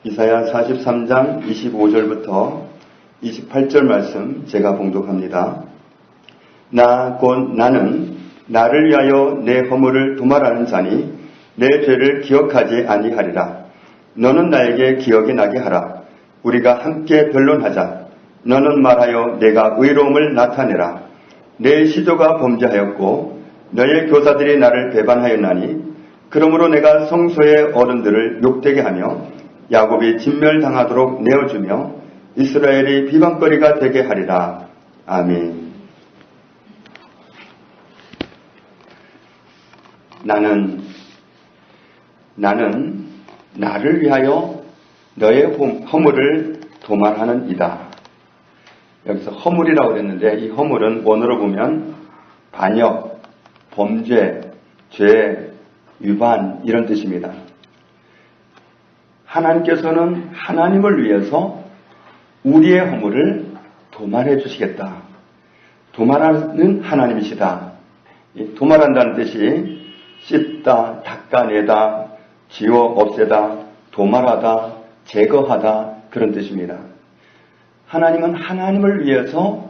이사야 43장 25절부터 28절 말씀 제가 봉독합니다. 나 곧 나는 나를 위하여 내 허물을 도말하는 자니 내 죄를 기억하지 아니하리라. 너는 나에게 기억이 나게 하라. 우리가 함께 변론하자. 너는 말하여 내가 의로움을 나타내라. 내 시조가 범죄하였고 너의 교사들이 나를 배반하였나니 그러므로 내가 성소의 어른들을 욕되게 하며 야곱이 진멸당하도록 내어주며 이스라엘이 비방거리가 되게 하리라. 아멘. 나는 나를 위하여 너의 허물을 도말하는 이다. 여기서 허물이라고 그랬는데 이 허물은 원어로 보면 반역, 범죄, 죄, 위반 이런 뜻입니다. 하나님께서는 하나님을 위해서 우리의 허물을 도말해 주시겠다. 도말하는 하나님이시다. 도말한다는 뜻이 씻다, 닦아내다, 지워 없애다, 도말하다, 제거하다 그런 뜻입니다. 하나님은 하나님을 위해서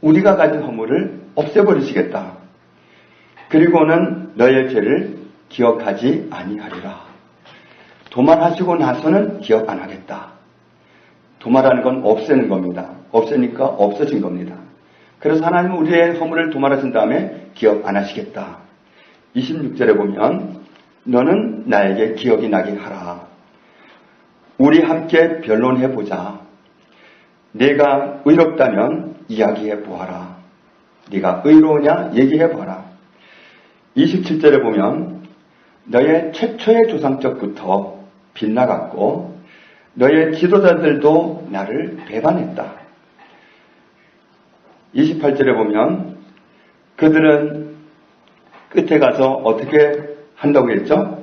우리가 가진 허물을 없애버리시겠다. 그리고는 너의 죄를 기억하지 아니하리라. 도말하시고 나서는 기억 안 하겠다. 도말하는 건 없애는 겁니다. 없애니까 없어진 겁니다. 그래서 하나님은 우리의 허물을 도말하신 다음에 기억 안 하시겠다. 26절에 보면 너는 나에게 기억이 나게 하라. 우리 함께 변론해보자. 내가 의롭다면 이야기해 보아라. 네가 의로우냐 얘기해 보아라. 27절에 보면 너의 최초의 조상적부터 빗나갔고 너의 지도자들도 나를 배반했다. 28절에 보면 그들은 끝에 가서 어떻게 한다고 했죠?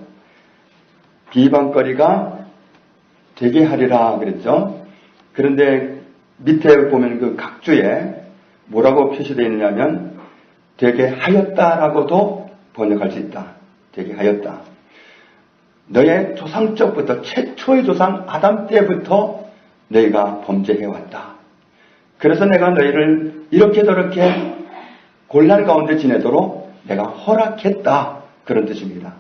비방거리가 되게 하리라 그랬죠. 그런데 밑에 보면 그 각주에 뭐라고 표시되어 있느냐면 되게 하였다라고도 번역할 수 있다. 되게 하였다. 너의 조상적부터 최초의 조상 아담 때부터 너희가 범죄해왔다. 그래서 내가 너희를 이렇게 저렇게 곤란 가운데 지내도록 내가 허락했다. 그런 뜻입니다.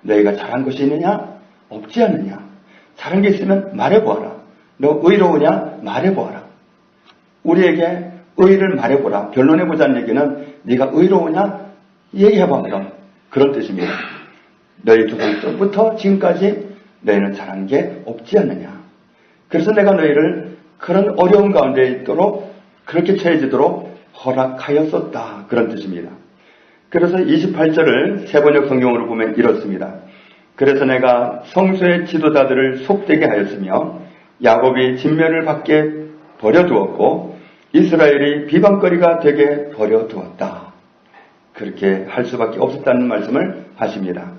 너희가 잘한 것이 있느냐? 없지 않느냐? 잘한 게 있으면 말해보아라. 너 의로우냐? 말해보아라. 우리에게 의를 말해보라. 변론해보자는 얘기는 네가 의로우냐? 얘기해봐. 그런 뜻입니다. 너희 조상적부터 지금까지 너희는 잘한 게 없지 않느냐. 그래서 내가 너희를 그런 어려운 가운데 있도록 그렇게 처해지도록 허락하였었다. 그런 뜻입니다. 그래서 28절을 세번역 성경으로 보면 이렇습니다. 그래서 내가 성소의 지도자들을 속되게 하였으며 야곱이 진멸을 받게 버려두었고 이스라엘이 비방거리가 되게 버려두었다. 그렇게 할 수밖에 없었다는 말씀을 하십니다.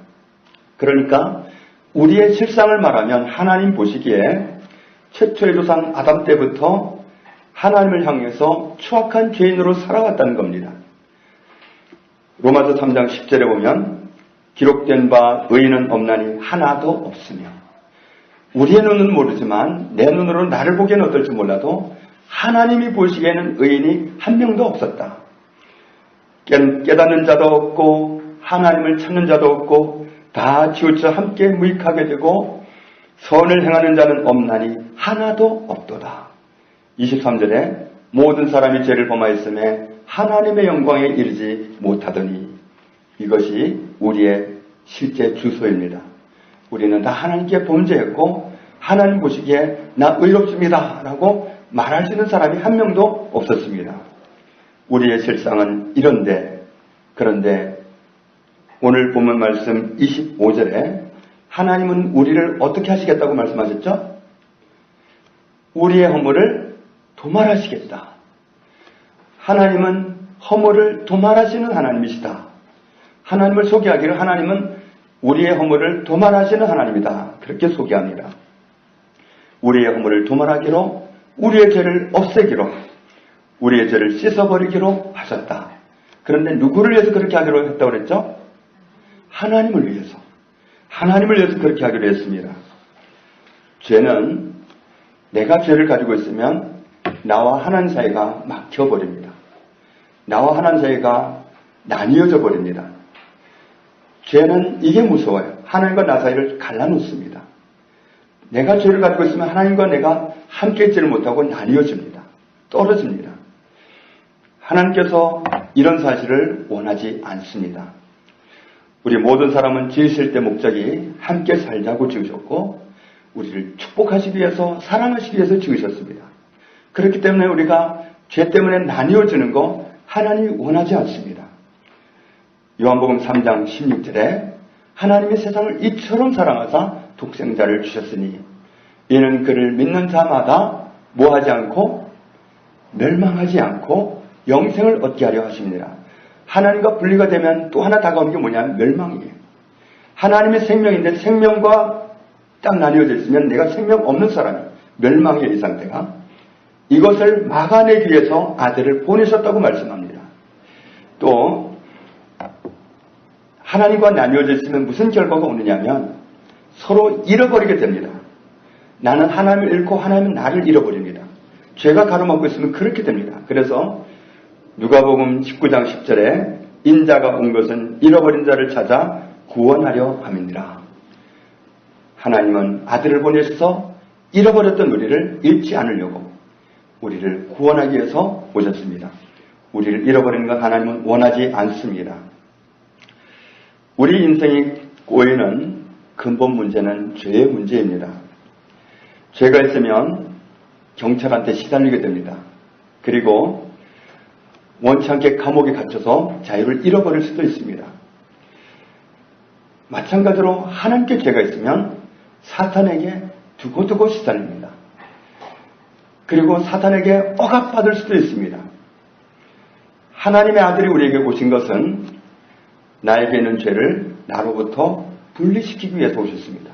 그러니까 우리의 실상을 말하면 하나님 보시기에 최초의 조상 아담 때부터 하나님을 향해서 추악한 죄인으로 살아왔다는 겁니다. 로마서 3장 10절에 보면 기록된 바 의인은 없나니 하나도 없으며 우리의 눈은 모르지만 내 눈으로 나를 보기에는 어떨지 몰라도 하나님이 보시기에는 의인이 한 명도 없었다. 깨닫는 자도 없고 하나님을 찾는 자도 없고 다 치우쳐 함께 무익하게 되고 선을 행하는 자는 없나니 하나도 없도다. 23절에 모든 사람이 죄를 범하였음에 하나님의 영광에 이르지 못하더니 이것이 우리의 실제 주소입니다. 우리는 다 하나님께 범죄했고 하나님 보시기에 나 의롭습니다 라고 말할 수 있는 사람이 한 명도 없었습니다. 우리의 실상은 이런데 그런데 오늘 본문 말씀 25절에 하나님은 우리를 어떻게 하시겠다고 말씀하셨죠? 우리의 허물을 도말하시겠다. 하나님은 허물을 도말하시는 하나님이시다. 하나님을 소개하기를 하나님은 우리의 허물을 도말하시는 하나님이다. 그렇게 소개합니다. 우리의 허물을 도말하기로 우리의 죄를 없애기로 우리의 죄를 씻어버리기로 하셨다. 그런데 누구를 위해서 그렇게 하기로 했다고 그랬죠? 하나님을 위해서. 하나님을 위해서 그렇게 하기로 했습니다. 죄는 내가 죄를 가지고 있으면 나와 하나님 사이가 막혀버립니다. 나와 하나님 사이가 나뉘어져 버립니다. 죄는 이게 무서워요. 하나님과 나 사이를 갈라놓습니다. 내가 죄를 가지고 있으면 하나님과 내가 함께 있지를 못하고 나뉘어집니다. 떨어집니다. 하나님께서 이런 사실을 원하지 않습니다. 우리 모든 사람은 지으실 때 목적이 함께 살자고 지으셨고 우리를 축복하시기 위해서 사랑하시기 위해서 지으셨습니다. 그렇기 때문에 우리가 죄 때문에 나뉘어지는 거 하나님이 원하지 않습니다. 요한복음 3장 16절에 하나님이 세상을 이처럼 사랑하사 독생자를 주셨으니 이는 그를 믿는 자마다 뭐하지 않고 멸망하지 않고 영생을 얻게 하려 하십니다. 하나님과 분리가 되면 또 하나 다가오는 게 뭐냐면 멸망이에요. 하나님의 생명인데 생명과 딱 나뉘어져 있으면 내가 생명 없는 사람이 멸망이에요. 이 상태가. 이것을 막아내기 위해서 아들을 보내셨다고 말씀합니다. 또 하나님과 나뉘어져 있으면 무슨 결과가 오느냐면 서로 잃어버리게 됩니다. 나는 하나님을 잃고 하나님은 나를 잃어버립니다. 죄가 가로막고 있으면 그렇게 됩니다. 그래서 누가복음 19장 10절에 인자가 온 것은 잃어버린 자를 찾아 구원하려 함이니라. 하나님은 아들을 보내셔서 잃어버렸던 우리를 잃지 않으려고 우리를 구원하기 위해서 오셨습니다. 우리를 잃어버리는 것 하나님은 원하지 않습니다. 우리 인생이 꼬이는 근본 문제는 죄의 문제입니다. 죄가 있으면 경찰한테 시달리게 됩니다. 그리고 원치 않게 감옥에 갇혀서 자유를 잃어버릴 수도 있습니다. 마찬가지로 하나님께 죄가 있으면 사탄에게 두고두고 시달립니다. 그리고 사탄에게 억압받을 수도 있습니다. 하나님의 아들이 우리에게 오신 것은 나에게 있는 죄를 나로부터 분리시키기 위해서 오셨습니다.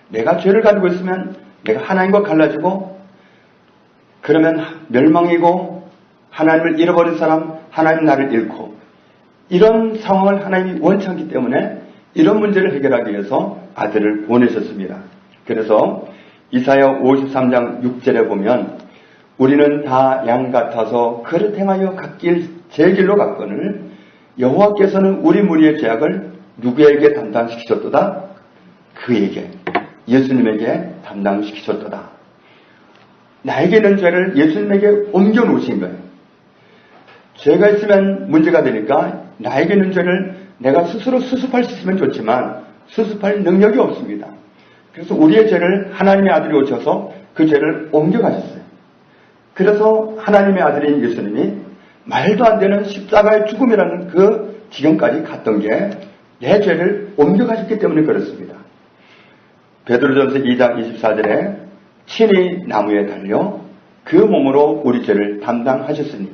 내가 죄를 가지고 있으면 내가 하나님과 갈라지고 그러면 멸망이고 하나님을 잃어버린 사람, 하나님 나를 잃고 이런 상황을 하나님이 원치 않기 때문에 이런 문제를 해결하기 위해서 아들을 보내셨습니다. 그래서 이사야 53장 6절에 보면 우리는 다 양 같아서 그릇 행하여 갓길 제 길로 갔거늘 여호와께서는 우리 무리의 죄악을 누구에게 담당시키셨도다? 그에게, 예수님에게 담당시키셨도다. 나에게 있는 죄를 예수님에게 옮겨놓으신 거예요. 죄가 있으면 문제가 되니까 나에게 있는 죄를 내가 스스로 수습할 수 있으면 좋지만 수습할 능력이 없습니다. 그래서 우리의 죄를 하나님의 아들이 오셔서 그 죄를 옮겨가셨어요. 그래서 하나님의 아들인 예수님이 말도 안 되는 십자가의 죽음이라는 그 지경까지 갔던 게 내 죄를 옮겨가셨기 때문에 그렇습니다. 베드로전서 2장 24절에 친히 나무에 달려 그 몸으로 우리 죄를 담당하셨으니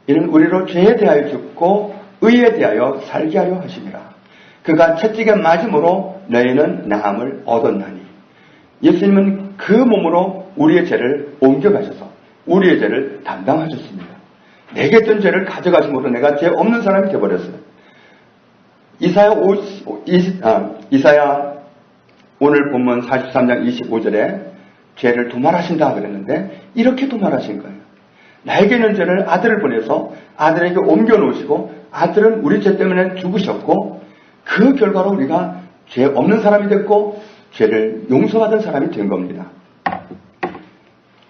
이는 우리로 죄에 대하여 죽고 의에 대하여 살게 하려 하심이라. 그가 채찍에 맞음으로 너희는 나음을 얻었나니. 예수님은 그 몸으로 우리의 죄를 옮겨가셔서 우리의 죄를 담당하셨습니다. 내게 있던 죄를 가져가심으로 내가 죄 없는 사람이 되어버렸어요. 이사야 오늘 본문 43장 25절에 죄를 도말하신다 그랬는데 이렇게 도말하신 거예요. 나에게 있는 죄를 아들을 보내서 아들에게 옮겨놓으시고 아들은 우리 죄 때문에 죽으셨고 그 결과로 우리가 죄 없는 사람이 됐고 죄를 용서받은 사람이 된 겁니다.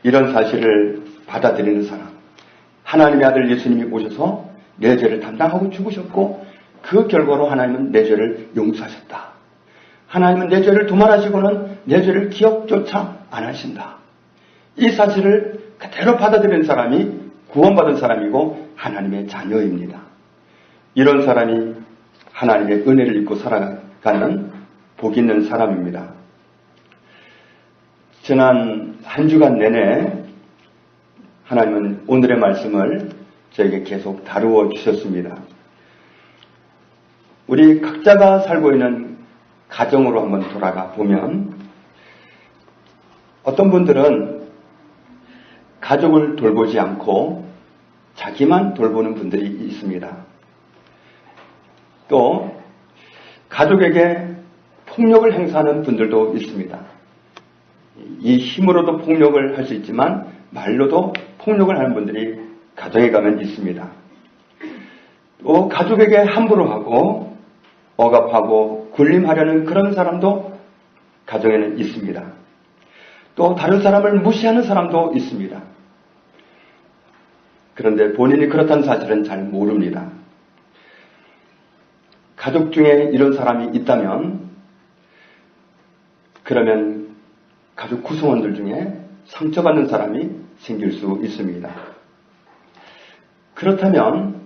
이런 사실을 받아들이는 사람, 하나님의 아들 예수님이 오셔서 내 죄를 담당하고 죽으셨고 그 결과로 하나님은 내 죄를 용서하셨다. 하나님은 내 죄를 도말하시고는 내 죄를 기억조차 안 하신다. 이 사실을 그대로 받아들이는 사람이 구원받은 사람이고 하나님의 자녀입니다. 이런 사람이 하나님의 은혜를 입고 살아가는 복 있는 사람입니다. 지난 한 주간 내내 하나님은 오늘의 말씀을 저에게 계속 다루어 주셨습니다. 우리 각자가 살고 있는 가정으로 한번 돌아가 보면 어떤 분들은 가족을 돌보지 않고 자기만 돌보는 분들이 있습니다. 또 가족에게 폭력을 행사하는 분들도 있습니다. 이 힘으로도 폭력을 할 수 있지만 말로도 폭력을 하는 분들이 가정에 가면 있습니다. 또 가족에게 함부로 하고 억압하고 군림하려는 그런 사람도 가정에는 있습니다. 또 다른 사람을 무시하는 사람도 있습니다. 그런데 본인이 그렇다는 사실은 잘 모릅니다. 가족 중에 이런 사람이 있다면 그러면 가족 구성원들 중에 상처받는 사람이 생길 수 있습니다. 그렇다면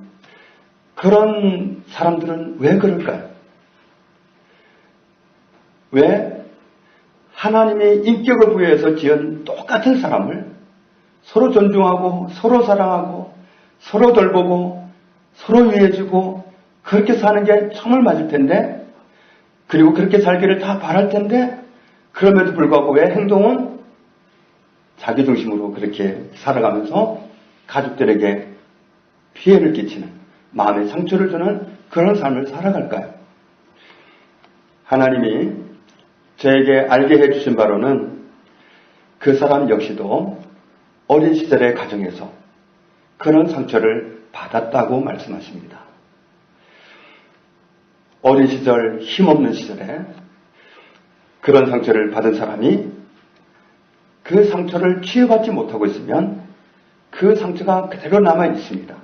그런 사람들은 왜 그럴까요? 왜 하나님의 인격을 부여해서 지은 똑같은 사람을 서로 존중하고 서로 사랑하고 서로 돌보고 서로 위해주고 그렇게 사는 게 정말 맞을 텐데, 그리고 그렇게 살기를 다 바랄 텐데, 그럼에도 불구하고 왜 행동은 자기 중심으로 그렇게 살아가면서 가족들에게 피해를 끼치는, 마음에 상처를 주는 그런 삶을 살아갈까요? 하나님이 저에게 알게 해주신 바로는 그 사람 역시도 어린 시절의 가정에서 그런 상처를 받았다고 말씀하십니다. 어린 시절, 힘없는 시절에 그런 상처를 받은 사람이 그 상처를 치유받지 못하고 있으면 그 상처가 그대로 남아 있습니다.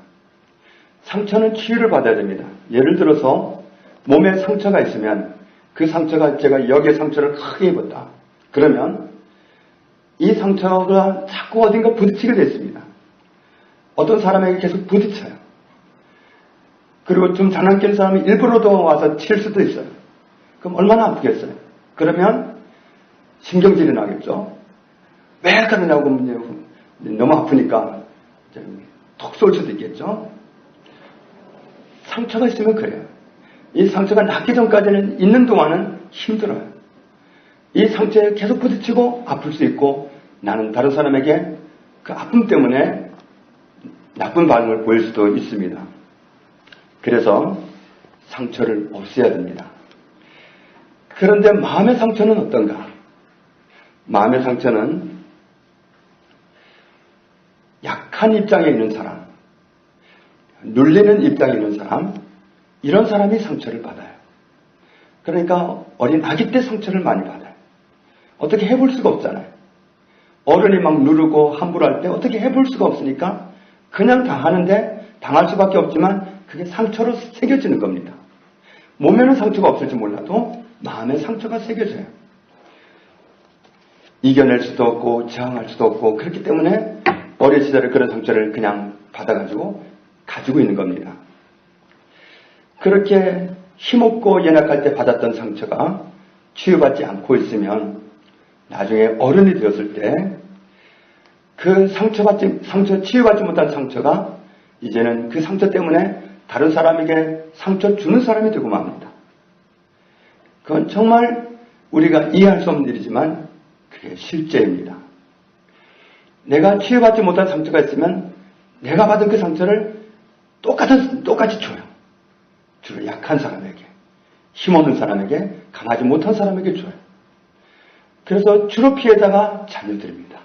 상처는 치유를 받아야 됩니다. 예를 들어서 몸에 상처가 있으면 그 상처가, 제가 여기에 상처를 크게 입었다. 그러면 이 상처가 자꾸 어딘가 부딪히게 됐습니다. 어떤 사람에게 계속 부딪혀요. 그리고 좀 장난끼는 사람이 일부러도 와서 칠 수도 있어요. 그럼 얼마나 아프겠어요? 그러면 신경질이 나겠죠. 왜 그러냐고 너무 아프니까 톡 쏠 수도 있겠죠. 상처가 있으면 그래요. 이 상처가 낫기 전까지는 있는 동안은 힘들어요. 이 상처에 계속 부딪히고 아플 수 있고, 나는 다른 사람에게 그 아픔 때문에 나쁜 반응을 보일 수도 있습니다. 그래서 상처를 없애야 됩니다. 그런데 마음의 상처는 어떤가? 마음의 상처는 약한 입장에 있는 사람, 눌리는 입장에 있는 사람, 이런 사람이 상처를 받아요. 그러니까 어린 아기 때 상처를 많이 받아요. 어떻게 해볼 수가 없잖아요. 어른이 막 누르고 함부로 할 때 어떻게 해볼 수가 없으니까 그냥 당하는데, 당할 수밖에 없지만 그게 상처로 새겨지는 겁니다. 몸에는 상처가 없을지 몰라도 마음에 상처가 새겨져요. 이겨낼 수도 없고 저항할 수도 없고, 그렇기 때문에 어린 시절에 그런 상처를 그냥 받아가지고 가지고 있는 겁니다. 그렇게 힘없고 연약할 때 받았던 상처가 치유받지 않고 있으면 나중에 어른이 되었을 때 그 상처 치유받지 못한 상처가 이제는 그 상처 때문에 다른 사람에게 상처 주는 사람이 되고 맙니다. 그건 정말 우리가 이해할 수 없는 일이지만 그게 실제입니다. 내가 치유받지 못한 상처가 있으면 내가 받은 그 상처를 똑같이 줘요. 주로 약한 사람에게, 힘없는 사람에게, 강하지 못한 사람에게 줘요. 그래서 주로 피해자가 자녀들입니다.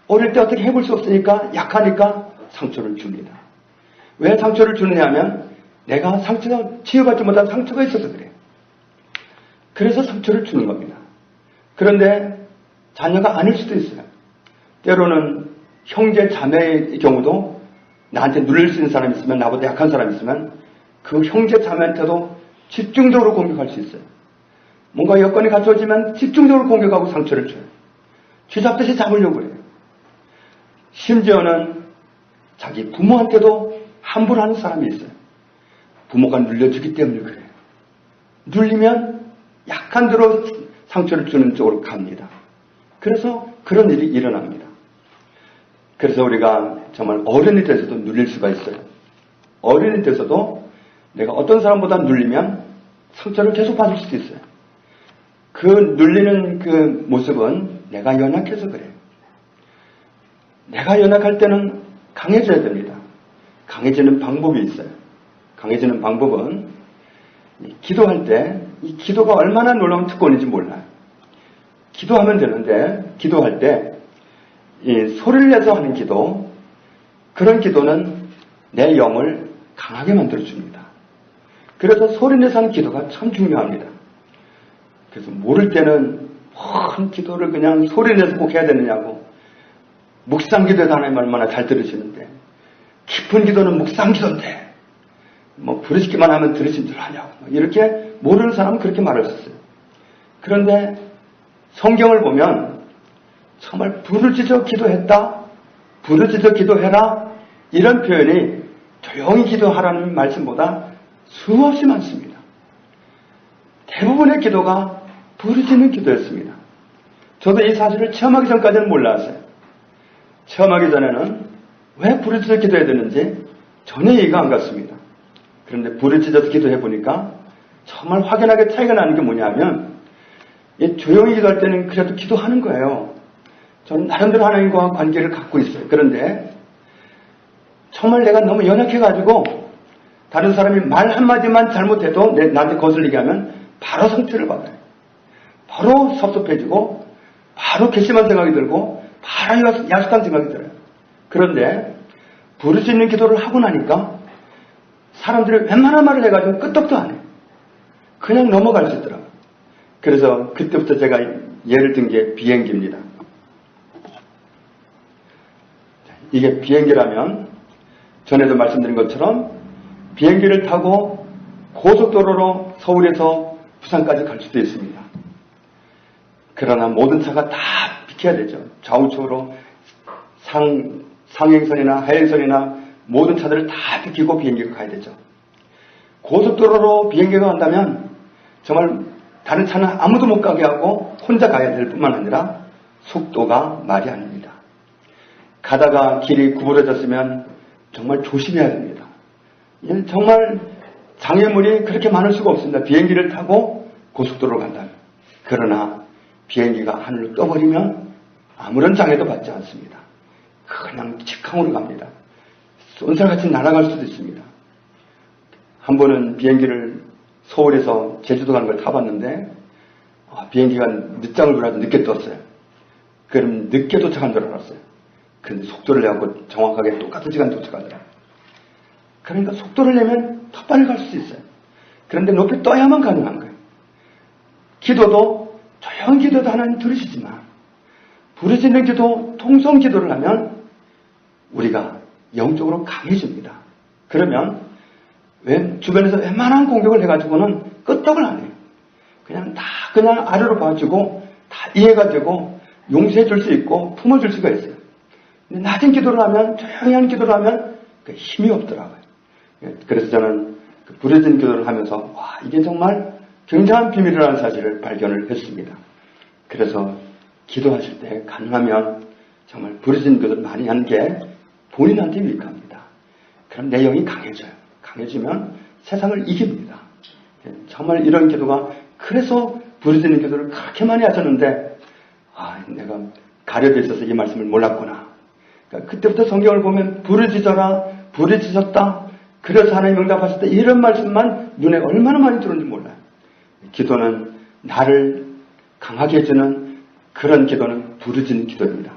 어릴 때 어떻게 해볼 수 없으니까, 약하니까 상처를 줍니다. 왜 상처를 주느냐 하면 내가 치유받지 못한 상처가 있어서 그래요. 그래서 상처를 주는 겁니다. 그런데 자녀가 아닐 수도 있어요. 때로는 형제 자매의 경우도 나한테 눌릴 수 있는 사람이 있으면, 나보다 약한 사람이 있으면 그 형제 자매한테도 집중적으로 공격할 수 있어요. 뭔가 여건이 갖춰지면 집중적으로 공격하고 상처를 줘요. 쥐잡듯이 잡으려고 해요. 심지어는 자기 부모한테도 함부로 하는 사람이 있어요. 부모가 눌려주기 때문에 그래요. 눌리면 약한 대로 상처를 주는 쪽으로 갑니다. 그래서 그런 일이 일어납니다. 그래서 우리가 정말 어른이 돼서도 눌릴 수가 있어요. 어른이 돼서도 내가 어떤 사람보다 눌리면 상처를 계속 받을 수도 있어요. 그 눌리는 그 모습은 내가 연약해서 그래요. 내가 연약할 때는 강해져야 됩니다. 강해지는 방법이 있어요. 강해지는 방법은 기도할 때 이 기도가 얼마나 놀라운 특권인지 몰라요. 기도하면 되는데, 기도할 때, 이 소리를 내서 하는 기도, 그런 기도는 내 영을 강하게 만들어줍니다. 그래서 소리 내서 하는 기도가 참 중요합니다. 그래서 모를 때는 큰 기도를 그냥 소리 내서 꼭 해야 되느냐고, 묵상 기도에서 하나님 얼마나 잘 들으시는데, 깊은 기도는 묵상 기도인데, 부르시기만 하면 들으신 줄 아냐고, 이렇게 모르는 사람은 그렇게 말할 수 있어요. 그런데 성경을 보면 정말 부르짖어 기도했다, 부르짖어 기도해라, 이런 표현이 조용히 기도하라는 말씀보다 수없이 많습니다. 대부분의 기도가 부르짖는 기도였습니다. 저도 이 사실을 체험하기 전까지는 몰랐어요. 체험하기 전에는 왜 부르짖어 기도해야 되는지 전혀 이해가 안 갔습니다. 그런데 부르짖어서 기도해 보니까 정말 확연하게 차이가 나는 게 뭐냐면, 조용히 기도할 때는 그래도 기도하는 거예요. 저는 나름대로 하나님과 관계를 갖고 있어요. 그런데 정말 내가 너무 연약해가지고 다른 사람이 말 한마디만 잘못해도 나한테 거슬리게 하면 바로 상처를 받아요. 바로 섭섭해지고 바로 괘씸한 생각이 들고 바로 야속한 생각이 들어요. 그런데 부르짖는 기도를 하고 나니까 사람들이 웬만한 말을 해가지고 끄떡도 안 해요. 그냥 넘어갈 수 있더라고요. 그래서 그때부터 제가 예를 든 게 비행기입니다. 이게 비행기라면 전에도 말씀드린 것처럼 비행기를 타고 고속도로로 서울에서 부산까지 갈 수도 있습니다. 그러나 모든 차가 다 비켜야 되죠. 좌우측으로 상행선이나 하행선이나 모든 차들을 다 비키고 비행기가 가야 되죠. 고속도로로 비행기가 간다면 정말 다른 차는 아무도 못 가게 하고 혼자 가야 될 뿐만 아니라 속도가 말이 아닙니다. 가다가 길이 구부러졌으면 정말 조심해야 됩니다. 정말 장애물이 그렇게 많을 수가 없습니다. 비행기를 타고 고속도로로 간다면. 그러나 비행기가 하늘로 떠버리면 아무런 장애도 받지 않습니다. 그냥 직항으로 갑니다. 쏜살같이 날아갈 수도 있습니다. 한 번은 비행기를 서울에서 제주도 가는 걸 타봤는데 비행기가 늦장을 불어서 늦게 떴어요. 그럼 늦게 도착한 줄 알았어요. 그런데 속도를 내고 정확하게 똑같은 시간에 도착하더라고요. 그러니까 속도를 내면 더 빨리 갈 수 있어요. 그런데 높이 떠야만 가능한 거예요. 기도도 조용히 기도도 하나님 들으시지만 부르짖는 기도, 통성 기도를 하면 우리가 영적으로 강해집니다. 그러면 주변에서 웬만한 공격을 해가지고는 끄떡을 안 해요. 그냥 아래로 봐주고 다 이해가 되고 용서해 줄 수 있고 품어줄 수가 있어요. 근데 낮은 기도를 하면, 조용히 하는 기도를 하면 힘이 없더라고요. 그래서 저는 부르짖는 기도를 하면서 이게 정말 굉장한 비밀이라는 사실을 발견을 했습니다. 그래서 기도하실 때 가능하면 정말 부르짖는 기도를 많이 하는 게 본인한테 유익합니다. 그럼 내 영이 강해져요. 강해지면 세상을 이깁니다. 정말 이런 기도가, 그래서 부르짖는 기도를 그렇게 많이 하셨는데 내가 가려져 있어서 이 말씀을 몰랐구나. 그러니까 그때부터 성경을 보면 부르짖어라, 부르짖었다, 그래서 하나님 응답하셨다, 이런 말씀만 눈에 얼마나 많이 들었는지 몰라요. 기도는 나를 강하게 해주는 그런 기도는 부르짖는 기도입니다.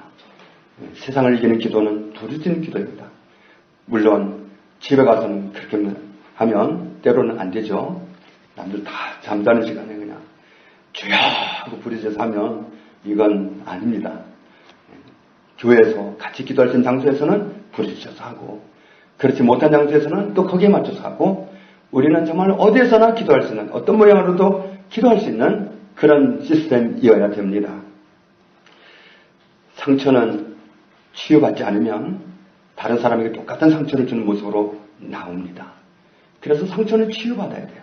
세상을 이기는 기도는 부르짖는 기도입니다. 물론 집에 가서는 그렇게 하면 때로는 안 되죠. 남들 다 잠자는 시간에 그냥 주여 하고 부르짖어서 하면 이건 아닙니다. 교회에서 같이 기도할 수 있는 장소에서는 부르짖어서 하고, 그렇지 못한 장소에서는 또 거기에 맞춰서 하고, 우리는 정말 어디에서나 기도할 수 있는, 어떤 모양으로도 기도할 수 있는 그런 시스템이어야 됩니다. 상처는 치유받지 않으면 다른 사람에게 똑같은 상처를 주는 모습으로 나옵니다. 그래서 상처는 치유받아야 돼요.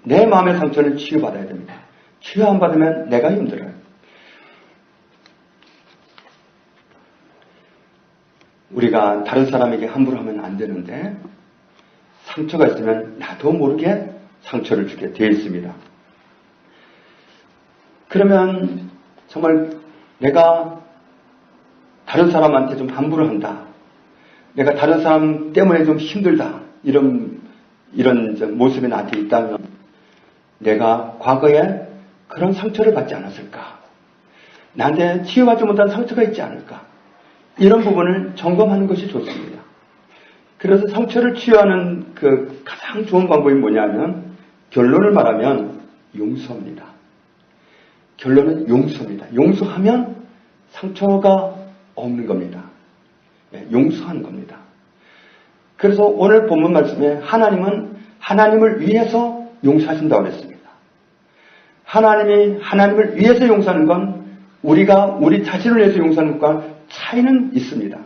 내 마음의 상처는 치유받아야 됩니다. 치유 안 받으면 내가 힘들어요. 우리가 다른 사람에게 함부로 하면 안 되는데 상처가 있으면 나도 모르게 상처를 주게 되어 있습니다. 그러면 정말 내가 다른 사람한테 좀 함부로 한다, 내가 다른 사람 때문에 좀 힘들다, 이런 모습이 나한테 있다면 내가 과거에 그런 상처를 받지 않았을까? 나한테 치유받지 못한 상처가 있지 않을까? 이런 부분을 점검하는 것이 좋습니다. 그래서 상처를 치유하는 그 가장 좋은 방법이 뭐냐면 결론을 말하면 용서입니다. 결론은 용서입니다. 용서하면 상처가 없는 겁니다. 용서하는 겁니다. 그래서 오늘 본문 말씀에 하나님은 하나님을 위해서 용서하신다고 했습니다. 하나님이 하나님을 위해서 용서하는 건 우리가 우리 자신을 위해서 용서하는 것과 차이는 있습니다.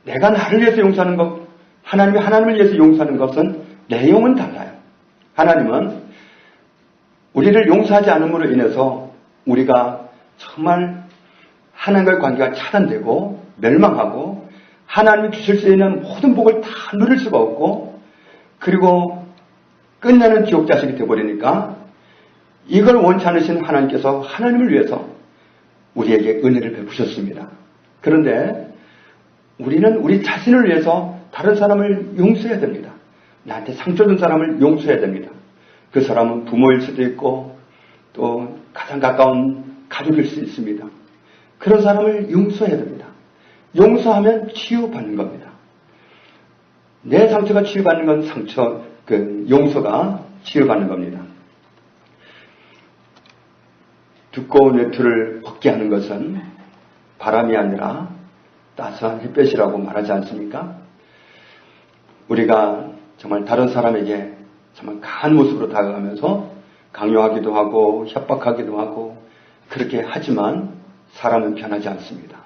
내가 나를 위해서 용서하는 것, 하나님이 하나님을 위해서 용서하는 것은 내용은 달라요. 하나님은 우리를 용서하지 않음으로 인해서 우리가 정말 하나님과의 관계가 차단되고 멸망하고 하나님이 주실 수 있는 모든 복을 다 누릴 수가 없고 그리고 끝내는 지옥 자식이 되어버리니까 이걸 원치 않으신 하나님께서 하나님을 위해서 우리에게 은혜를 베푸셨습니다. 그런데 우리는 우리 자신을 위해서 다른 사람을 용서해야 됩니다. 나한테 상처 준 사람을 용서해야 됩니다. 그 사람은 부모일 수도 있고 또 가장 가까운 가족일 수 있습니다. 그런 사람을 용서해야 됩니다. 용서하면 치유받는 겁니다. 내 상처가 치유받는 건 용서가 치유받는 겁니다. 두꺼운 외투를 벗게 하는 것은 바람이 아니라 따스한 햇볕이라고 말하지 않습니까? 우리가 정말 다른 사람에게 정말 강한 모습으로 다가가면서 강요하기도 하고 협박하기도 하고 그렇게 하지만 사람은 변하지 않습니다.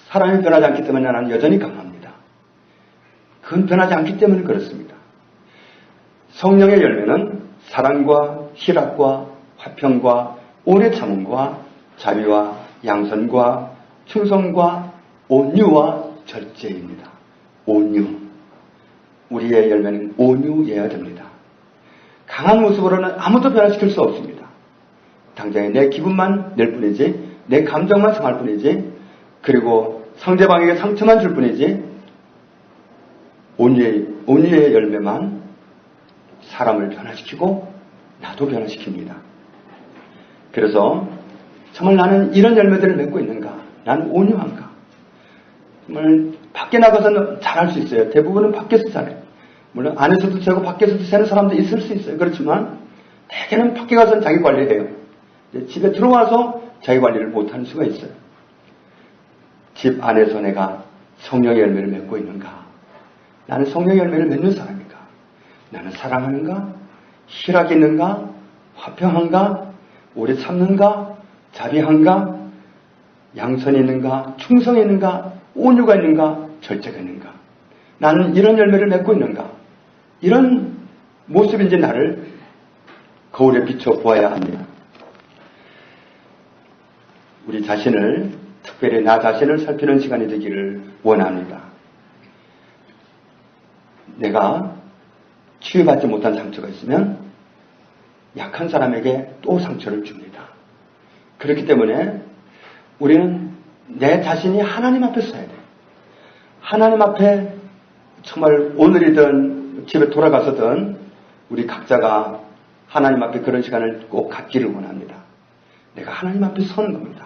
사람이 변하지 않기 때문에 나는 여전히 강합니다. 그건 변하지 않기 때문에 그렇습니다. 성령의 열매는 사랑과 희락과 화평과 오래 참음과 자비와 양선과 충성과 온유와 절제입니다. 온유. 우리의 열매는 온유해야 됩니다. 강한 모습으로는 아무도 변화시킬 수 없습니다. 당장에 내 기분만 낼 뿐이지 내 감정만 상할 뿐이지 그리고 상대방에게 상처만 줄 뿐이지 온유의 열매만 사람을 변화시키고 나도 변화시킵니다. 그래서 정말 나는 이런 열매들을 맺고 있는가? 나는 온유한가? 정말 밖에 나가서는 잘할 수 있어요. 대부분은 밖에서 잘해요. 물론 안에서도 되고 밖에서도 되는 사람도 있을 수 있어요. 그렇지만 대개는 밖에 가서는 자기 관리해요. 집에 들어와서 자기 관리를 못하는 수가 있어요. 집 안에서 내가 성령의 열매를 맺고 있는가? 나는 성령의 열매를 맺는 사람인가? 나는 사랑하는가? 희락이 있는가? 화평한가? 오래 참는가? 자비한가? 양선이 있는가? 충성이 있는가? 온유가 있는가? 절제가 있는가? 나는 이런 열매를 맺고 있는가? 이런 모습인지 나를 거울에 비춰 보아야 합니다. 우리 자신을, 특별히 나 자신을 살피는 시간이 되기를 원합니다. 내가 치유받지 못한 상처가 있으면 약한 사람에게 또 상처를 줍니다. 그렇기 때문에 우리는 내 자신이 하나님 앞에 서야 돼요. 하나님 앞에 정말 오늘이든 집에 돌아가서든 우리 각자가 하나님 앞에 그런 시간을 꼭 갖기를 원합니다. 내가 하나님 앞에 서는 겁니다.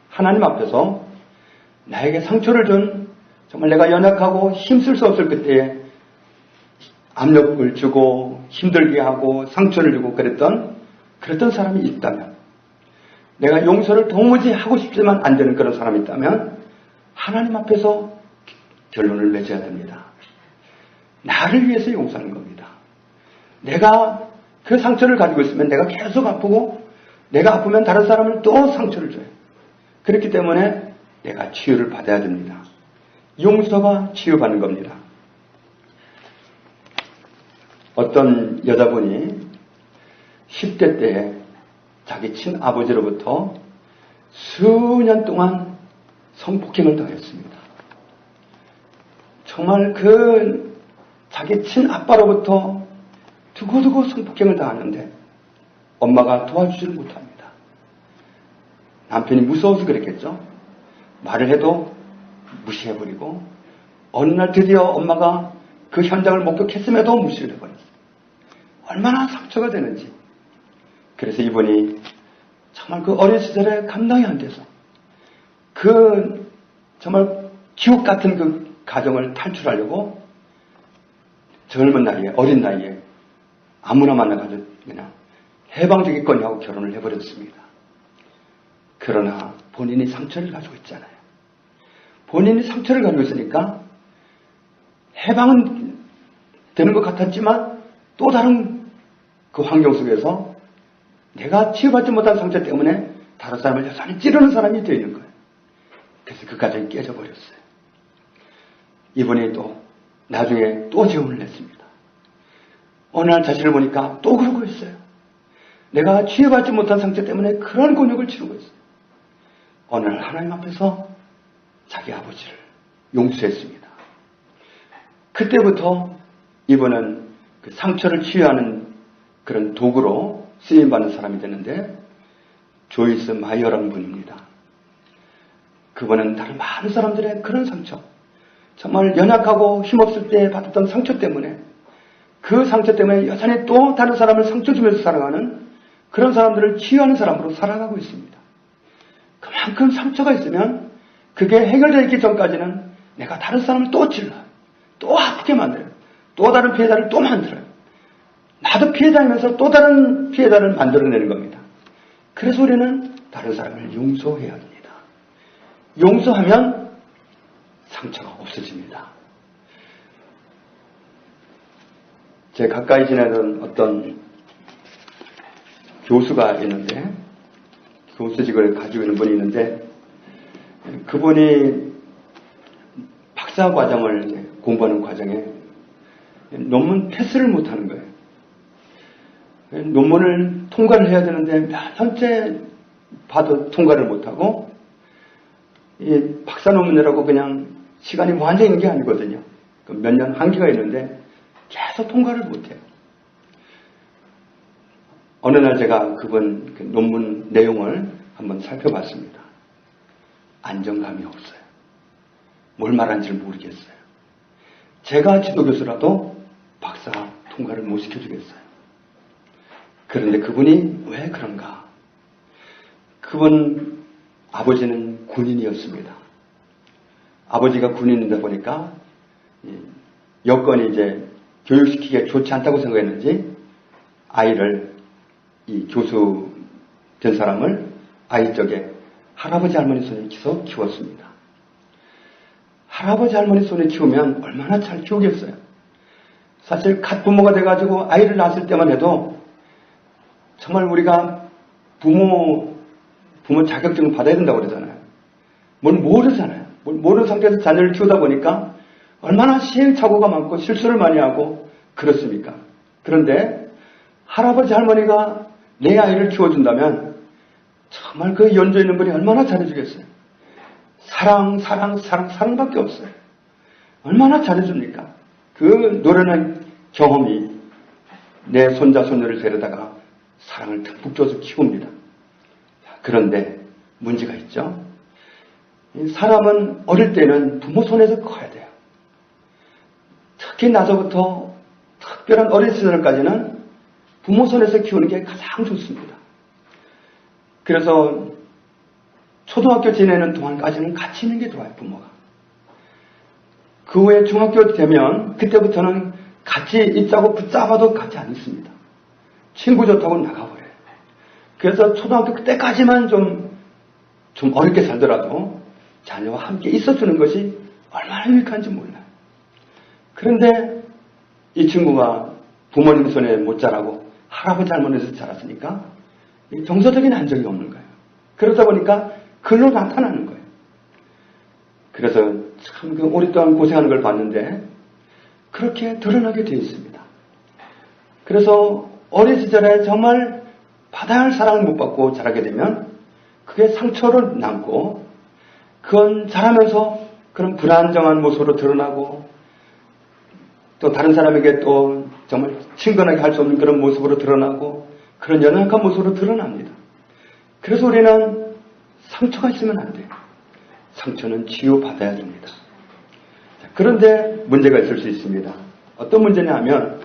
하나님 앞에서 나에게 상처를 준 정말 내가 연약하고 힘쓸 수 없을 그때에 압력을 주고 힘들게 하고 상처를 주고 그랬던 사람이 있다면 내가 용서를 도무지 하고 싶지만 안 되는 그런 사람이 있다면 하나님 앞에서 결론을 맺어야 됩니다. 나를 위해서 용서하는 겁니다. 내가 그 상처를 가지고 있으면 내가 계속 아프고 내가 아프면 다른 사람을 또 상처를 줘요. 그렇기 때문에 내가 치유를 받아야 됩니다. 용서가 치유받는 겁니다. 어떤 여자분이 10대 때에 자기 친아버지로부터 수년 동안 성폭행을 당했습니다. 정말 자기 친아빠로부터 두고두고 성폭행을 당하는데 엄마가 도와주지를 못합니다. 남편이 무서워서 그랬겠죠. 말을 해도 무시해버리고 어느 날 드디어 엄마가 그 현장을 목격했음에도 무시를 해버렸어요. 얼마나 상처가 되는지. 그래서 이분이 정말 그 어린 시절에 감당이 안 돼서 그 정말 지옥 같은 그 가정을 탈출하려고 젊은 나이에, 어린 나이에 아무나 만나가지고 그냥 해방되겠거냐고 결혼을 해버렸습니다. 그러나 본인이 상처를 가지고 있잖아요. 본인이 상처를 가지고 있으니까 해방은 되는 것 같았지만 또 다른 그 환경 속에서 내가 치유받지 못한 상처 때문에 다른 사람을 여전히 찌르는 사람이 되어 있는 거예요. 그래서 그 가정이 깨져버렸어요. 이분이 또 나중에 또 재혼을 했습니다. 어느 날 자신을 보니까 또 그러고 있어요. 내가 치유받지 못한 상처 때문에 그런 곤욕을 치르고 있어요. 어느 날 하나님 앞에서 자기 아버지를 용서했습니다. 그때부터 이분은 그 상처를 치유하는 그런 도구로 쓰임받는 사람이 되는데 조이스 마이어라는 분입니다. 그분은 다른 많은 사람들의 그런 상처, 정말 연약하고 힘없을 때 받았던 상처 때문에 그 상처 때문에 여전히 또 다른 사람을 상처 주면서 살아가는 그런 사람들을 치유하는 사람으로 살아가고 있습니다. 그만큼 상처가 있으면 그게 해결되기 전까지는 내가 다른 사람을 또 찔러요. 또 아프게 만들어요. 또 다른 피해자를 또 만들어요. 나도 피해자이면서 또 다른 피해자를 만들어내는 겁니다. 그래서 우리는 다른 사람을 용서해야 합니다. 용서하면 상처가 없어집니다. 제 가까이 지내던 어떤 교수가 있는데, 교수직을 가지고 있는 분이 있는데, 그분이 박사 과정을 공부하는 과정에 논문 패스를 못하는 거예요. 논문을 통과를 해야 되는데 몇 년째 봐도 통과를 못하고, 이 박사 논문이라고 그냥 시간이 무한정 있는 게 아니거든요. 몇 년 한계가 있는데 계속 통과를 못해요. 어느 날 제가 그분 그 논문 내용을 한번 살펴봤습니다. 안정감이 없어요. 뭘 말하는지를 모르겠어요. 제가 지도교수라도 박사 통과를 못 시켜주겠어요. 그런데 그분이 왜 그런가? 그분 아버지는 군인이었습니다. 아버지가 군인이다 보니까 여건이 이제 교육시키기에 좋지 않다고 생각했는지 아이를, 이 교수 된 사람을 아이 쪽에 할아버지 할머니 손에 키웠습니다. 할아버지 할머니 손에 키우면 얼마나 잘 키우겠어요. 사실 갓 부모가 돼가지고 아이를 낳았을 때만 해도 정말 우리가 부모 자격증을 받아야 된다고 그러잖아요. 뭘 모르잖아요. 뭘 모르는 상태에서 자녀를 키우다 보니까 얼마나 시행착오가 많고 실수를 많이 하고 그렇습니까? 그런데 할아버지 할머니가 내 아이를 키워준다면 정말 그 연조 있는 분이 얼마나 잘해주겠어요. 사랑밖에 없어요. 얼마나 잘해줍니까? 그 노래는 경험이 내 손자 손녀를 데려다가 사랑을 듬뿍 줘서 키웁니다. 그런데 문제가 있죠. 사람은 어릴 때는 부모 손에서 커야 돼요. 특히 나서부터 특별한 어린 시절까지는 부모 손에서 키우는 게 가장 좋습니다. 그래서 초등학교 지내는 동안까지는 같이 있는 게 좋아요, 부모가. 그 후에 중학교 되면 그때부터는 같이 있자고 붙잡아도 같이 안 있습니다. 친구 좋다고 나가버려요. 그래서 초등학교 그때까지만 좀 어렵게 살더라도 자녀와 함께 있어주는 것이 얼마나 유익한지 몰라요. 그런데 이 친구가 부모님 손에 못 자라고 할아버지 할머니에서 자랐으니까 정서적인 안정이 없는 거예요. 그러다 보니까 글로 나타나는 거예요. 그래서 참 오랫동안 고생하는 걸 봤는데 그렇게 드러나게 되어 있습니다. 그래서 어린 시절에 정말 받아야 할 사랑을 못 받고 자라게 되면 그게 상처로 남고, 그건 자라면서 그런 불안정한 모습으로 드러나고, 또 다른 사람에게 또 정말 친근하게 할 수 없는 그런 모습으로 드러나고, 그런 연약한 모습으로 드러납니다. 그래서 우리는 상처가 있으면 안 돼요. 상처는 치유받아야 됩니다. 그런데 문제가 있을 수 있습니다. 어떤 문제냐 하면,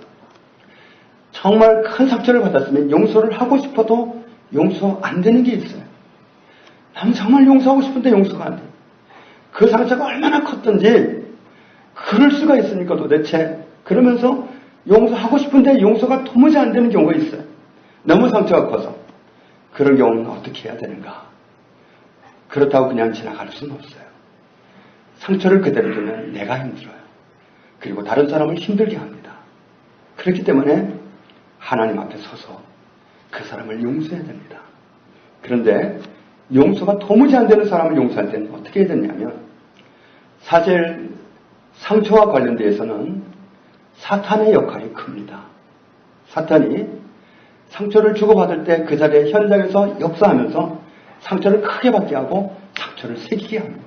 정말 큰 상처를 받았으면 용서를 하고 싶어도 용서 안 되는 게 있어요. 나는 정말 용서하고 싶은데 용서가 안 돼. 그 상처가 얼마나 컸던지 그럴 수가 있습니까 도대체. 그러면서 용서하고 싶은데 용서가 도무지 안 되는 경우가 있어요. 너무 상처가 커서. 그런 경우는 어떻게 해야 되는가. 그렇다고 그냥 지나갈 수는 없어요. 상처를 그대로 두면 내가 힘들어요. 그리고 다른 사람을 힘들게 합니다. 그렇기 때문에 하나님 앞에 서서 그 사람을 용서해야 됩니다. 그런데 용서가 도무지 안 되는 사람을 용서할 때는 어떻게 해야 되냐면 사실 상처와 관련돼서는 사탄의 역할이 큽니다. 사탄이 상처를 주고받을 때 그 자리에 현장에서 역사하면서 상처를 크게 받게 하고 상처를 새기게 합니다.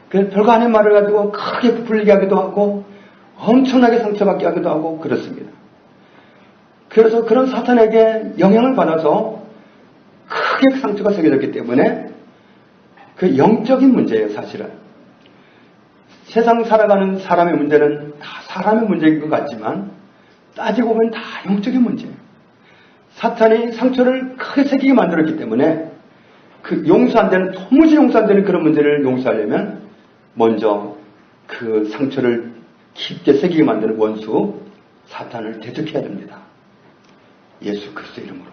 그래서 별거 아닌 말을 가지고 크게 부풀리게 하기도 하고 엄청나게 상처받게 하기도 하고 그렇습니다. 그래서 그런 사탄에게 영향을 받아서 크게 상처가 새겨졌기 때문에 그 영적인 문제예요. 사실은 세상 살아가는 사람의 문제는 다 사람의 문제인 것 같지만 따지고 보면 다 영적인 문제예요. 사탄이 상처를 크게 새기게 만들었기 때문에 그 용서 안 되는, 도무지 용서 안 되는 그런 문제를 용서하려면 먼저 그 상처를 깊게 새기게 만드는 원수 사탄을 대적해야 됩니다. 예수 그리스도 이름으로.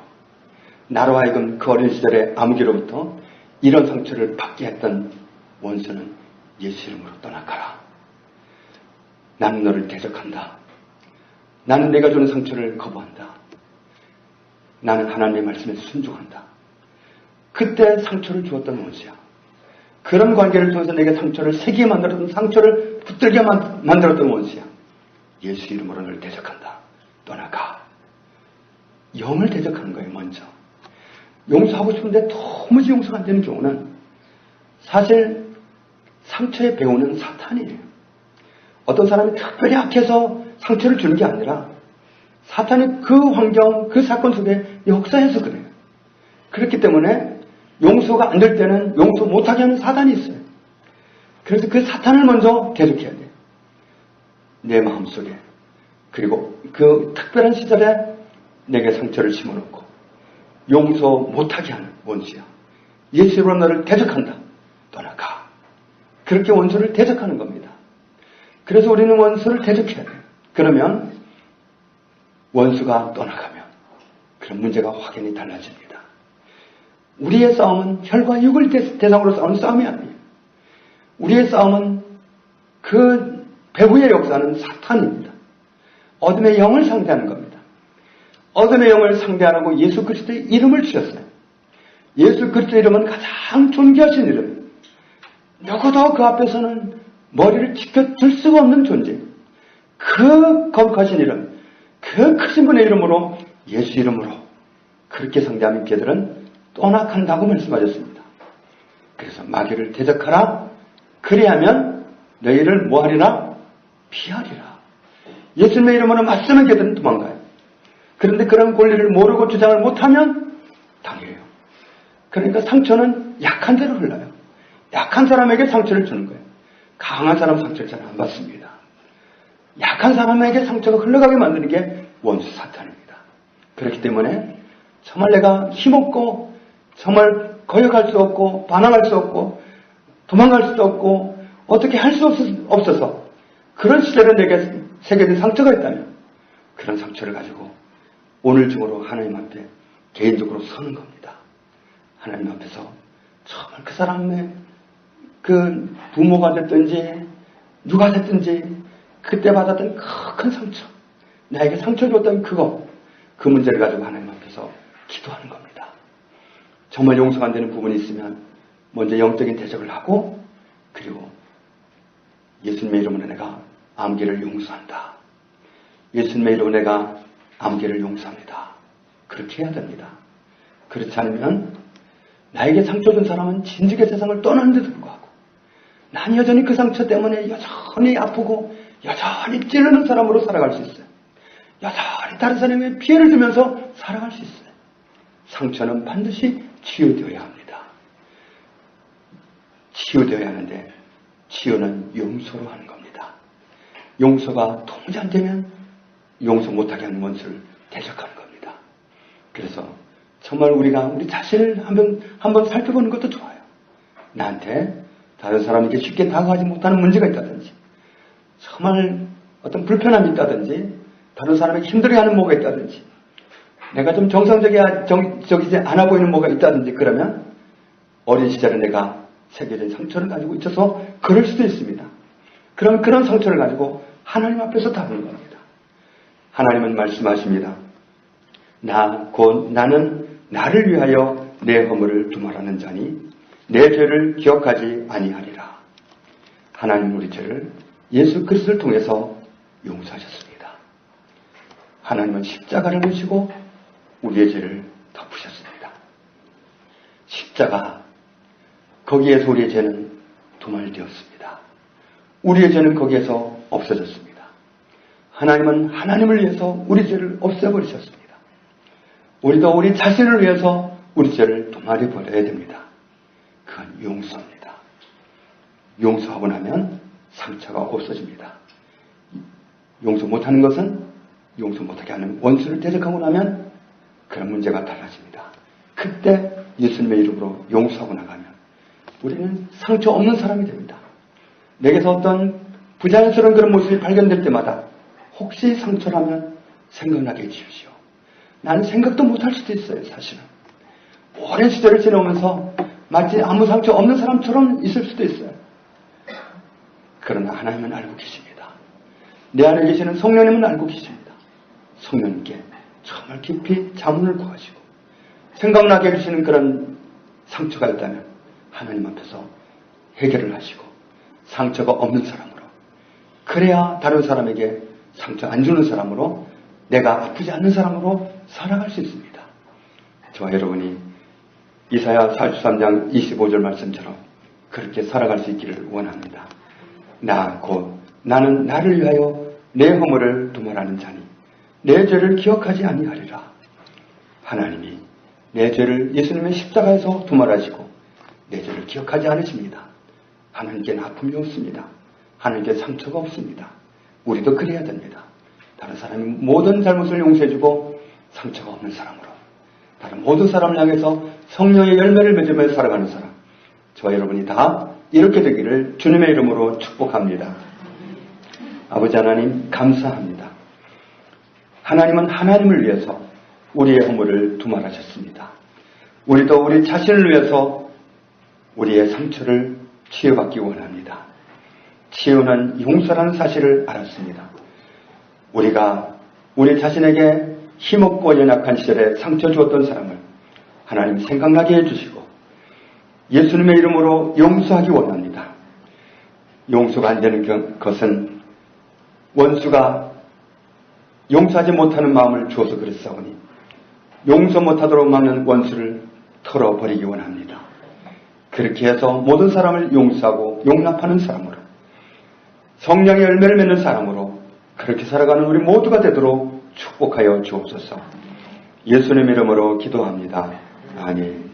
나로 하여금 그 어린 시절의 암흑기로부터 이런 상처를 받게 했던 원수는 예수 이름으로 떠나가라. 나는 너를 대적한다. 나는 내가 주는 상처를 거부한다. 나는 하나님의 말씀에 순종한다. 그때 상처를 주었던 원수야. 그런 관계를 통해서 내게 상처를 새기게 만들었던, 상처를 붙들게 만들었던 원수야. 예수 이름으로 너를 대적한다. 떠나가. 영을 대적하는 거예요. 먼저. 용서하고 싶은데 도무지 용서가 안 되는 경우는 사실 상처의 배우는 사탄이에요. 어떤 사람이 특별히 악해서 상처를 주는 게 아니라 사탄이 그 환경, 그 사건 속에 역사해서 그래요. 그렇기 때문에 용서가 안 될 때는 용서 못하게 하는 사탄이 있어요. 그래서 그 사탄을 먼저 대적해야 돼요. 내 마음속에. 그리고 그 특별한 시절에 내게 상처를 심어놓고 용서 못하게 하는 원수야. 예수로 너를 대적한다. 떠나가. 그렇게 원수를 대적하는 겁니다. 그래서 우리는 원수를 대적해야 돼요. 그러면 원수가 떠나가면 그런 문제가 확연히 달라집니다. 우리의 싸움은 혈과 육을 대상으로 싸우는 싸움이 아니에요. 우리의 싸움은 그 배후의 역사는 사탄입니다. 어둠의 영을 상대하는 겁니다. 어둠의 영을 상대하라고 예수 그리스도의 이름을 주셨어요. 예수 그리스도의 이름은 가장 존귀하신 이름. 누구도 그 앞에서는 머리를 지켜줄 수가 없는 존재. 그 거룩하신 이름, 그 크신 분의 이름으로, 예수 이름으로 그렇게 상대하면 걔들은 떠나간다고 말씀하셨습니다. 그래서 마귀를 대적하라. 그리하면 너희를 뭐하리라? 피하리라. 예수님의 이름으로 맞서는 걔들은 도망가요. 그런데 그런 권리를 모르고 주장을 못하면 당해요. 그러니까 상처는 약한 데로 흘러요. 약한 사람에게 상처를 주는 거예요. 강한 사람 상처를 잘 안 받습니다. 약한 사람에게 상처가 흘러가게 만드는 게 원수 사탄입니다. 그렇기 때문에 정말 내가 힘없고 정말 거역할 수 없고 반항할 수 없고 도망갈 수도 없고 어떻게 할 수 없어서 그런 시절에 내게 새겨진 상처가 있다면 그런 상처를 가지고 오늘 중으로 하나님 앞에 개인적으로 서는 겁니다. 하나님 앞에서 정말 그 사람의 그 부모가 됐든지 누가 됐든지 그때 받았던 큰 상처, 나에게 상처 줬던 그 문제를 가지고 하나님 앞에서 기도하는 겁니다. 정말 용서가 안 되는 부분이 있으면 먼저 영적인 대적을 하고 그리고 예수님의 이름으로 내가 암기를 용서한다. 예수님의 이름으로 내가 암기를 용서합니다. 그렇게 해야 됩니다. 그렇지 않으면 나에게 상처 준 사람은 진즉의 세상을 떠나는데도 불구하고 난 여전히 그 상처 때문에 여전히 아프고 여전히 찌르는 사람으로 살아갈 수 있어요. 여전히 다른 사람에게 피해를 주면서 살아갈 수 있어요. 상처는 반드시 치유되어야 합니다. 치유되어야 하는데 치유는 용서로 하는 겁니다. 용서가 도무지 안 되면 용서 못하게 하는 원수를 대적하는 겁니다. 그래서 정말 우리가 우리 자신을 한번 살펴보는 것도 좋아요. 나한테 다른 사람에게 쉽게 다가가지 못하는 문제가 있다든지, 정말 어떤 불편함이 있다든지, 다른 사람에게 힘들어하는 뭐가 있다든지, 내가 좀 정상적이지 않아 보이는 뭐가 있다든지, 그러면 어린 시절에 내가 새겨진 상처를 가지고 있어서 그럴 수도 있습니다. 그럼 그런 상처를 가지고 하나님 앞에서 다루는 겁니다. 하나님은 말씀하십니다. 나는 나를 위하여 내 허물을 두말하는 자니 내 죄를 기억하지 아니하리라. 하나님 우리 죄를 예수 그리스도를 통해서 용서하셨습니다. 하나님은 십자가를 보시고 우리의 죄를 덮으셨습니다. 십자가, 거기에서 우리의 죄는 도말되었습니다. 우리의 죄는 거기에서 없어졌습니다. 하나님은 하나님을 위해서 우리 죄를 없애버리셨습니다. 우리도 우리 자신을 위해서 우리 죄를 도말해버려야 됩니다. 그건 용서입니다. 용서하고 나면 상처가 없어집니다. 용서 못하는 것은 용서 못하게 하는 원수를 대적하고 나면 그런 문제가 달라집니다. 그때 예수님의 이름으로 용서하고 나가면 우리는 상처 없는 사람이 됩니다. 내게서 어떤 부자연스러운 그런 모습이 발견될 때마다 혹시 상처라면 생각나게 해주십시오. 나는 생각도 못할 수도 있어요. 사실은 오랜 시절을 지나오면서 마치 아무 상처 없는 사람처럼 있을 수도 있어요. 그러나 하나님은 알고 계십니다. 내 안에 계시는 성령님은 알고 계십니다. 성령님께 정말 깊이 자문을 구하시고 생각나게 해주시는 그런 상처가 있다면 하나님 앞에서 해결을 하시고 상처가 없는 사람으로, 그래야 다른 사람에게 상처 안 주는 사람으로, 내가 아프지 않는 사람으로 살아갈 수 있습니다. 저와 여러분이 이사야 43장 25절 말씀처럼 그렇게 살아갈 수 있기를 원합니다. 나는 나를 위하여 내 허물을 두말하는 자니 내 죄를 기억하지 아니하리라. 하나님이 내 죄를 예수님의 십자가에서 두말하시고 내 죄를 기억하지 않으십니다. 하나님께는 아픔이 없습니다. 하나님께 상처가 없습니다. 우리도 그래야 됩니다. 다른 사람이 모든 잘못을 용서해주고 상처가 없는 사람으로, 다른 모든 사람을 향해서 성령의 열매를 맺으며 살아가는 사람, 저와 여러분이 다 이렇게 되기를 주님의 이름으로 축복합니다. 아버지 하나님 감사합니다. 하나님은 하나님을 위해서 우리의 허물을 두말하셨습니다. 우리도 우리 자신을 위해서 우리의 상처를 치유받기 원합니다. 치유는 용서라는 사실을 알았습니다. 우리가 우리 자신에게 힘없고 연약한 시절에 상처 주었던 사람을 하나님 생각나게 해주시고 예수님의 이름으로 용서하기 원합니다. 용서가 안 되는 것은 원수가 용서하지 못하는 마음을 주어서 그랬사오니 용서 못하도록 막는 원수를 털어버리기 원합니다. 그렇게 해서 모든 사람을 용서하고 용납하는 사람으로, 성령의 열매를 맺는 사람으로 그렇게 살아가는 우리 모두가 되도록 축복하여 주옵소서. 예수님 이름으로 기도합니다. 아멘.